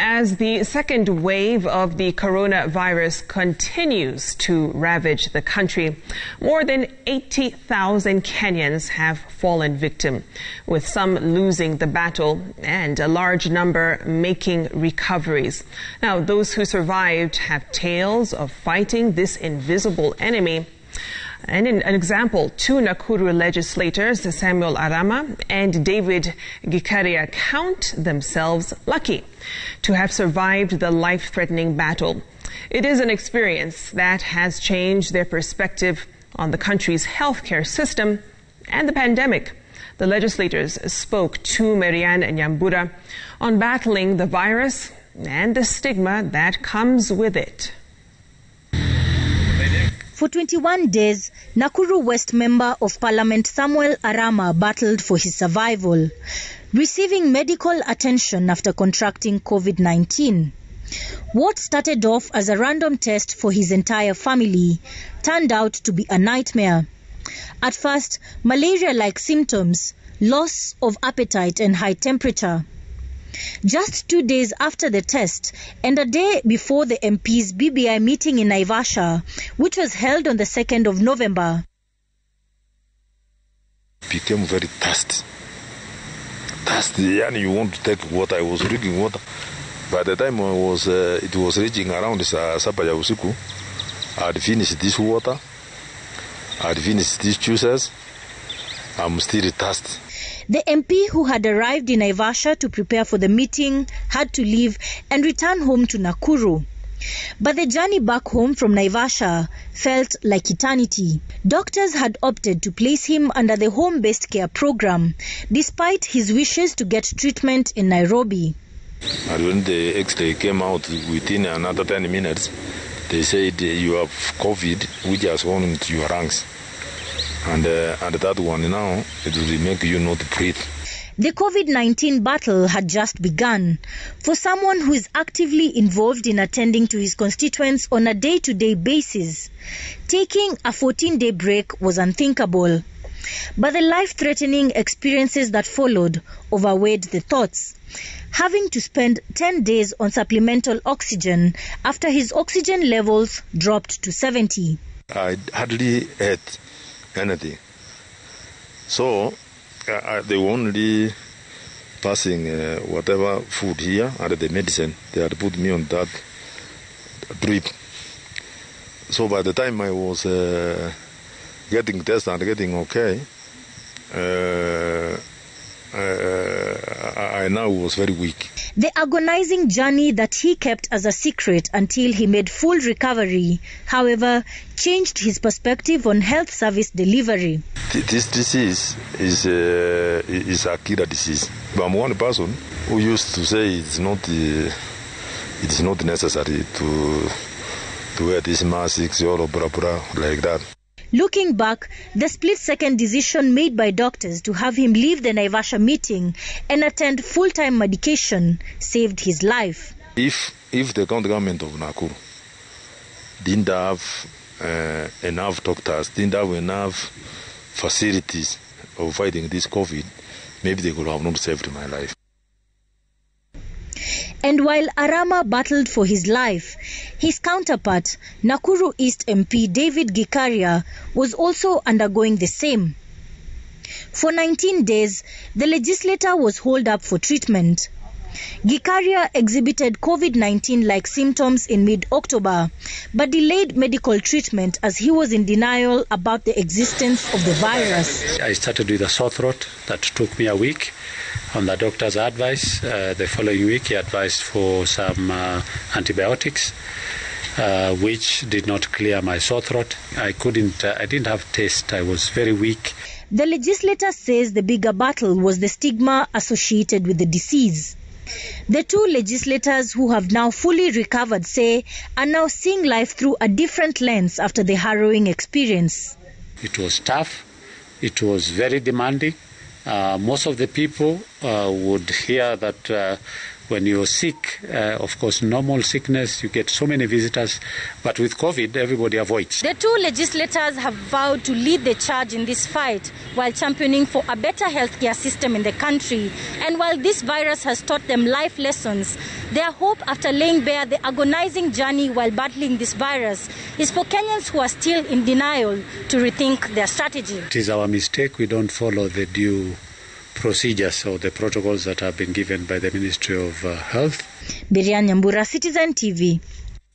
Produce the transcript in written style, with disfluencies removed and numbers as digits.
As the second wave of the coronavirus continues to ravage the country, more than 80,000 Kenyans have fallen victim, with some losing the battle and a large number making recoveries. Now, those who survived have tales of fighting this invisible enemy. And in an example, two Nakuru legislators, Samuel Arama and David Gikaria, count themselves lucky to have survived the life-threatening battle. It is an experience that has changed their perspective on the country's healthcare system and the pandemic. The legislators spoke to Marianne Nyambura on battling the virus and the stigma that comes with it. For 21 days, Nakuru West Member of Parliament Samuel Arama battled for his survival, receiving medical attention after contracting COVID-19. What started off as a random test for his entire family turned out to be a nightmare. At first, malaria-like symptoms, loss of appetite and high temperature. Just 2 days after the test and a day before the MP's BBI meeting in Naivasha, which was held on the 2nd of November. Became very thirsty, and you want to take water. I was drinking water. By the time it was reaching around Sapaya Usiku, I had finished this water, I had finished these juices. I'm still thirsty. The MP who had arrived in Naivasha to prepare for the meeting had to leave and return home to Nakuru. But the journey back home from Naivasha felt like eternity. Doctors had opted to place him under the home-based care program, despite his wishes to get treatment in Nairobi. And when the X-ray came out within another 10 minutes, they said you have COVID, which has gone into your lungs. And that one now, it will make you not breathe. The COVID-19 battle had just begun. For someone who is actively involved in attending to his constituents on a day-to-day basis, taking a 14-day break was unthinkable. But the life-threatening experiences that followed overweighed the thoughts. Having to spend 10 days on supplemental oxygen after his oxygen levels dropped to 70. I hardly ate anything. So they were only passing whatever food here and the medicine. They had put me on that drip. So by the time I was getting tested and getting okay, I now was very weak. The agonizing journey that he kept as a secret until he made full recovery, however, changed his perspective on health service delivery. This disease is a killer disease. But I'm one person who used to say it is not necessary to wear these masks or blah blah like that. Looking back, the split-second decision made by doctors to have him leave the Naivasha meeting and attend full-time medication saved his life. If the county government of Nakuru didn't have enough doctors, didn't have enough facilities of fighting this COVID, maybe they could have not saved my life. And while Arama battled for his life, his counterpart, Nakuru East MP David Gikaria, was also undergoing the same. For 19 days, the legislator was holed up for treatment. Gikaria exhibited COVID-19-like symptoms in mid-October, but delayed medical treatment as he was in denial about the existence of the virus. I started with a sore throat that took me a week. On the doctor's advice, the following week he advised for some antibiotics, which did not clear my sore throat. I didn't have taste. I was very weak. The legislator says the bigger battle was the stigma associated with the disease. The two legislators who have now fully recovered say are now seeing life through a different lens after the harrowing experience. It was tough. It was very demanding. Most of the people would hear that When you're sick, of course, normal sickness, you get so many visitors. But with COVID, everybody avoids. The two legislators have vowed to lead the charge in this fight while championing for a better healthcare system in the country. And while this virus has taught them life lessons, their hope after laying bare the agonizing journey while battling this virus is for Kenyans who are still in denial to rethink their strategy. It is our mistake we don't follow the due procedures or the protocols that have been given by the Ministry of Health. Birian Nyambura, Citizen TV.